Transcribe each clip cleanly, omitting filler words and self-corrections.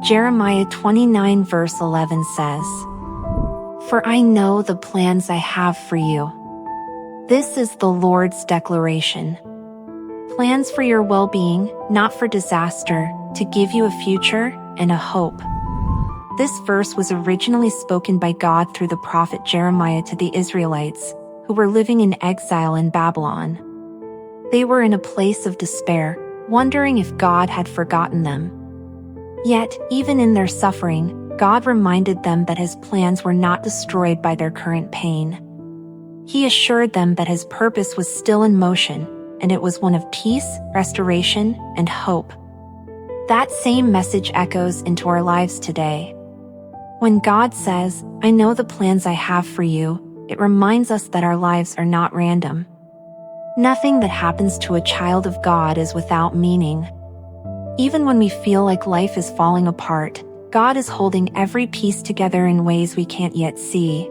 Jeremiah 29 verse 11 says, "For I know the plans I have for you." This is the Lord's declaration. Plans for your well-being, not for disaster, to give you a future and a hope. This verse was originally spoken by God through the prophet Jeremiah to the Israelites, who were living in exile in Babylon. They were in a place of despair, wondering if God had forgotten them. Yet, even in their suffering, God reminded them that His plans were not destroyed by their current pain. He assured them that His purpose was still in motion, and it was one of peace, restoration, and hope. That same message echoes into our lives today. When God says, "I know the plans I have for you," it reminds us that our lives are not random. Nothing that happens to a child of God is without meaning. Even when we feel like life is falling apart, God is holding every piece together in ways we can't yet see.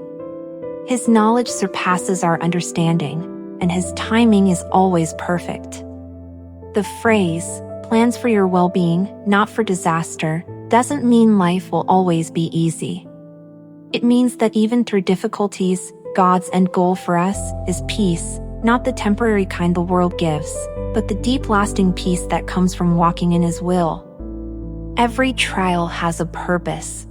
His knowledge surpasses our understanding, and His timing is always perfect. The phrase, "plans for your well-being, not for disaster," doesn't mean life will always be easy. It means that even through difficulties, God's end goal for us is peace, not the temporary kind the world gives, but the deep lasting peace that comes from walking in His will. Every trial has a purpose.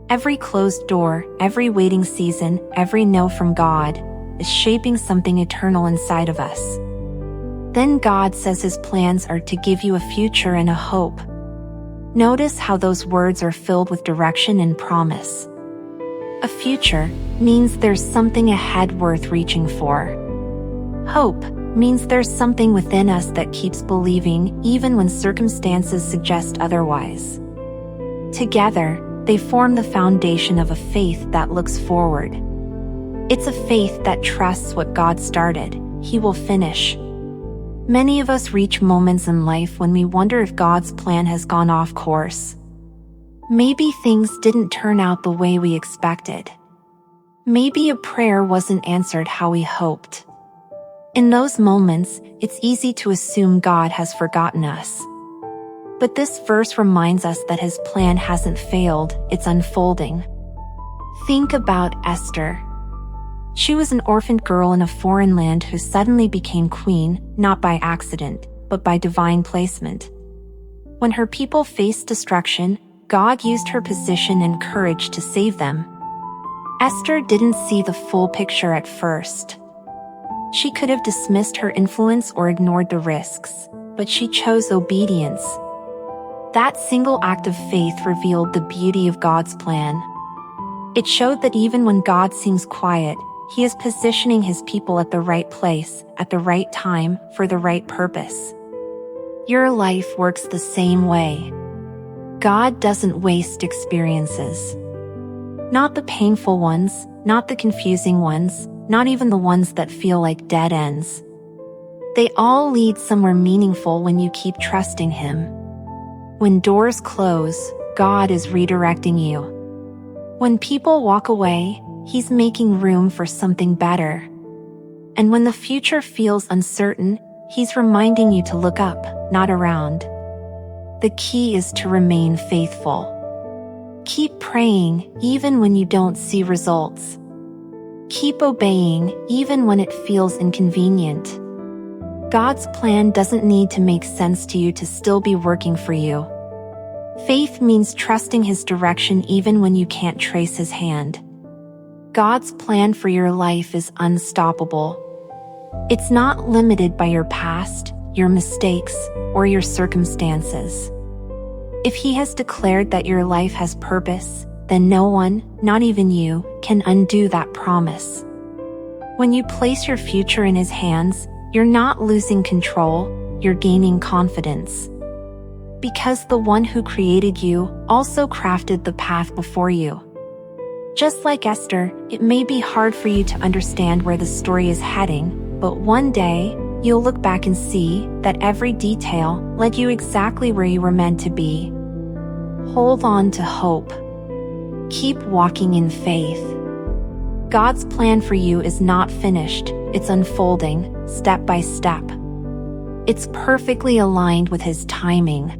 Every closed door, every waiting season, every no from God, is shaping something eternal inside of us. Then God says His plans are to give you a future and a hope. Notice how those words are filled with direction and promise. A future means there's something ahead worth reaching for. Hope means there's something within us that keeps believing even when circumstances suggest otherwise. Together, they form the foundation of a faith that looks forward. It's a faith that trusts what God started, He will finish. Many of us reach moments in life when we wonder if God's plan has gone off course. Maybe things didn't turn out the way we expected. Maybe a prayer wasn't answered how we hoped. In those moments, it's easy to assume God has forgotten us. But this verse reminds us that His plan hasn't failed, it's unfolding. Think about Esther. She was an orphaned girl in a foreign land who suddenly became queen, not by accident, but by divine placement. When her people faced destruction, God used her position and courage to save them. Esther didn't see the full picture at first. She could have dismissed her influence or ignored the risks, but she chose obedience. That single act of faith revealed the beauty of God's plan. It showed that even when God seems quiet, He is positioning His people at the right place, at the right time, for the right purpose. Your life works the same way. God doesn't waste experiences. Not the painful ones, not the confusing ones, not even the ones that feel like dead ends. They all lead somewhere meaningful when you keep trusting Him. When doors close, God is redirecting you. When people walk away, He's making room for something better. And when the future feels uncertain, He's reminding you to look up, not around. The key is to remain faithful. Keep praying even when you don't see results. Keep obeying even when it feels inconvenient. God's plan doesn't need to make sense to you to still be working for you. Faith means trusting His direction even when you can't trace His hand. God's plan for your life is unstoppable. It's not limited by your past, your mistakes, or your circumstances. If He has declared that your life has purpose, then no one, not even you, can undo that promise. When you place your future in His hands, you're not losing control, you're gaining confidence. Because the One who created you also crafted the path before you. Just like Esther, it may be hard for you to understand where the story is heading, but one day, you'll look back and see that every detail led you exactly where you were meant to be. Hold on to hope. Keep walking in faith. God's plan for you is not finished, it's unfolding, step by step. It's perfectly aligned with His timing.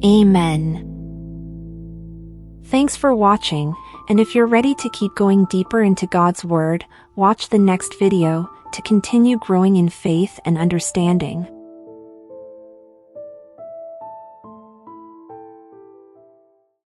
Amen. Thanks for watching, and if you're ready to keep going deeper into God's Word, watch the next video to continue growing in faith and understanding.